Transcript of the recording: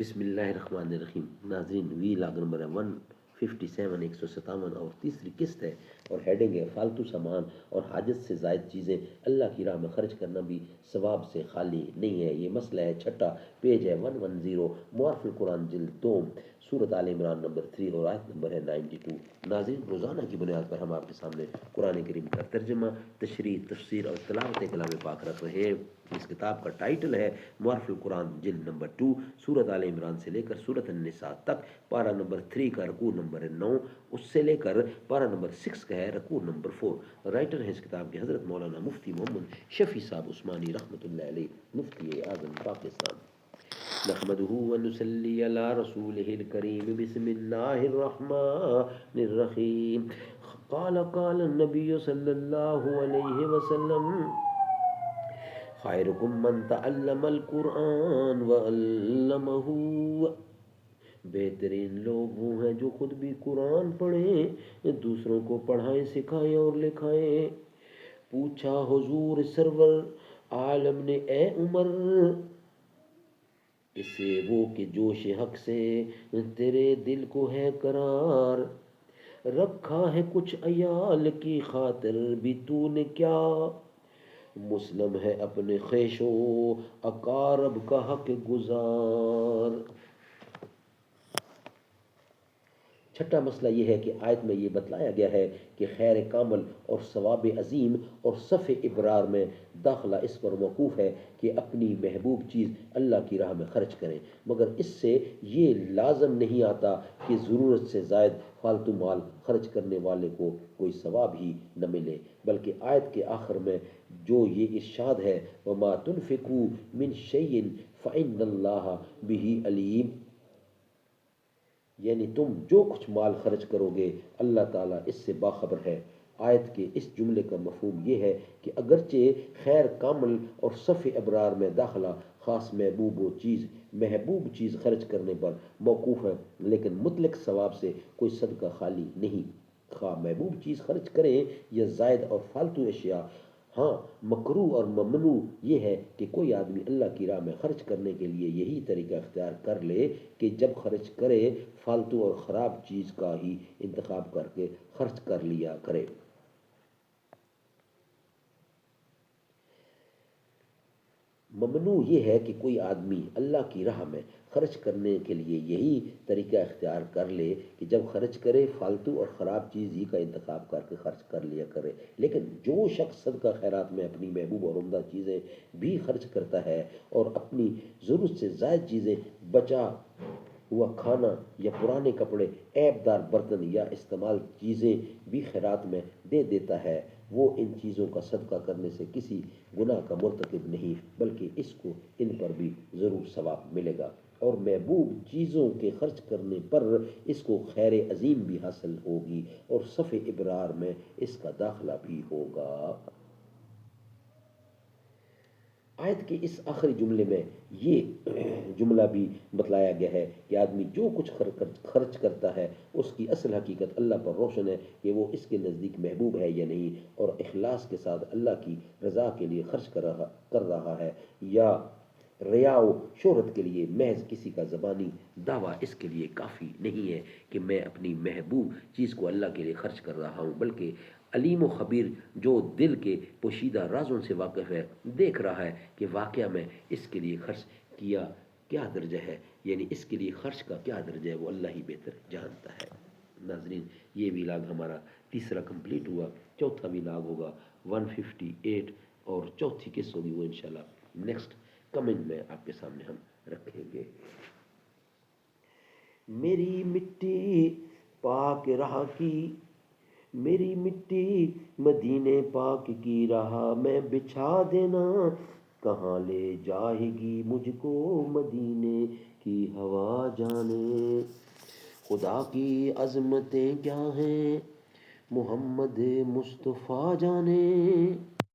بسم اللہ الرحمن الرحیم. ناظرین وی لاگ نمبر ہے 157 157 اور تیسری قسط ہے اور ہیڈنگ ہے فالتو سامان اور حاجت سے زائد چیزیں اللہ کی راہ میں خرچ کرنا بھی ثواب سے خالی نہیں ہے. یہ مسئلہ ہے چھٹا، پیج ہے 110، معارف القرآن جلد 2، سورۃ آل عمران نمبر 3 اور آیت نمبر ہے 92. ناظرین روزانہ کی بنیاد پر ہم آپ کے سامنے قرآن کریم کا ترجمہ، تشریح، تفسیر اور تلاوت کلام پاک رکھ رہے ہیں. اس کتاب کا ٹائٹل ہے معارف القرآن جلد نمبر 2، سورۃ آل عمران سے لے کر سورۃ النساء تک. پارہ نمبر 3 کا رکوع نمبر 9، اس سے لے کر پارہ نمبر 6 کا ہے رکوع نمبر 4. رائٹر ہے اس کتاب کے حضرت مولانا مفتی محمد شفیع صاحب عثمانی رحمۃ اللہ علیہ، مفتی اعظم پاکستان. نحمده ونصلي على رسوله الكريم. بسم الله الرحمن الرحيم. قال النبي صلى الله عليه وسلم: خيركم من تعلم القرآن وعلمه. بہترین لوگ وہ ہیں جو خود بھی قرآن پڑھیں، دوسروں کو پڑھائیں، سکھائیں اور لکھائیں. پوچھا حضور سرور عالم نے: اے عمر، اس سے وہ کہ جوش حق سے تیرے دل کو ہے قرار، رکھا ہے کچھ عیال کی خاطر بھی تو نے کیا، مسلم ہے اپنے خیش و اقارب کا حق گزار. چھٹا مسئلہ یہ ہے کہ آیت میں یہ بتلایا گیا ہے کہ خیر کامل اور ثواب عظیم اور صف ابرار میں داخلہ اس پر موقوف ہے کہ اپنی محبوب چیز اللہ کی راہ میں خرچ کریں، مگر اس سے یہ لازم نہیں آتا کہ ضرورت سے زائد فالتو مال خرچ کرنے والے کو کوئی ثواب ہی نہ ملے، بلکہ آیت کے آخر میں جو یہ ارشاد ہے وَمَا تُنْفِقُوا مِنْ شَيْءٍ فَإِنَّ اللَّهَ بِهِ عَلِيمٌ، یعنی تم جو کچھ مال خرچ کرو گے اللہ تعالیٰ اس سے باخبر ہے. آیت کے اس جملے کا مفہوم یہ ہے کہ اگرچہ خیر کامل اور صف ابرار میں داخلہ خاص محبوب چیز خرچ کرنے پر موقوف ہے، لیکن مطلق ثواب سے کوئی صدقہ خالی نہیں، خواہ محبوب چیز خرچ کریں یا زائد اور فالتو اشیاء. ہاں مکروہ اور ممنوع یہ ہے کہ کوئی آدمی اللہ کی راہ میں خرچ کرنے کے لیے یہی طریقہ اختیار کر لے کہ جب خرچ کرے فالتو اور خراب چیز کا ہی انتخاب کر کے خرچ کر لیا کرے. ممنوع یہ ہے کہ کوئی آدمی اللہ کی راہ میں خرچ کرنے کے لیے یہی طریقہ اختیار کر لے کہ جب خرچ کرے فالتو اور خراب چیز ہی کا انتخاب کر کے خرچ کر لیا کرے. لیکن جو شخص صدقہ خیرات میں اپنی محبوب اور عمدہ چیزیں بھی خرچ کرتا ہے اور اپنی ضرورت سے زائد چیزیں، بچا ہوا کھانا یا پرانے کپڑے، عیب دار برتن یا استعمال چیزیں بھی خیرات میں دے دیتا ہے، وہ ان چیزوں کا صدقہ کرنے سے کسی گناہ کا مرتکب نہیں، بلکہ اس کو ان پر بھی ضرور ثواب ملے گا، اور محبوب چیزوں کے خرچ کرنے پر اس کو خیر عظیم بھی حاصل ہوگی اور صف ابرار میں اس کا داخلہ بھی ہوگا. آیت کے اس آخری جملے میں یہ جملہ بھی بتلایا گیا ہے کہ آدمی جو کچھ خرچ کرتا ہے اس کی اصل حقیقت اللہ پر روشن ہے کہ وہ اس کے نزدیک محبوب ہے یا نہیں، اور اخلاص کے ساتھ اللہ کی رضا کے لیے خرچ کر رہا ہے یا ریا و شہرت کے لیے. محض کسی کا زبانی دعویٰ اس کے لیے کافی نہیں ہے کہ میں اپنی محبوب چیز کو اللہ کے لیے خرچ کر رہا ہوں، بلکہ علیم و خبیر جو دل کے پوشیدہ رازوں سے واقف ہے دیکھ رہا ہے کہ واقعہ میں اس کے لیے خرچ کیا کیا درجہ ہے، یعنی اس کے لیے خرچ کا کیا درجہ ہے وہ اللہ ہی بہتر جانتا ہے. ناظرین یہ ویلاگ ہمارا تیسرا کمپلیٹ ہوا. چوتھا ویلاگ ہوگا 158 اور چوتھی قسط ہوگی وہ انشاءاللہ نیکسٹ کمنٹ میں آپ کے سامنے ہم رکھیں گے. میری مٹی پاک راہ کی، میری مٹی مدینے پاک کی راہ میں بچھا دینا، کہاں لے جائے گی مجھ کو مدینے کی ہوا جانے. خدا کی عظمتیں کیا ہیں محمد مصطفیٰ جانے،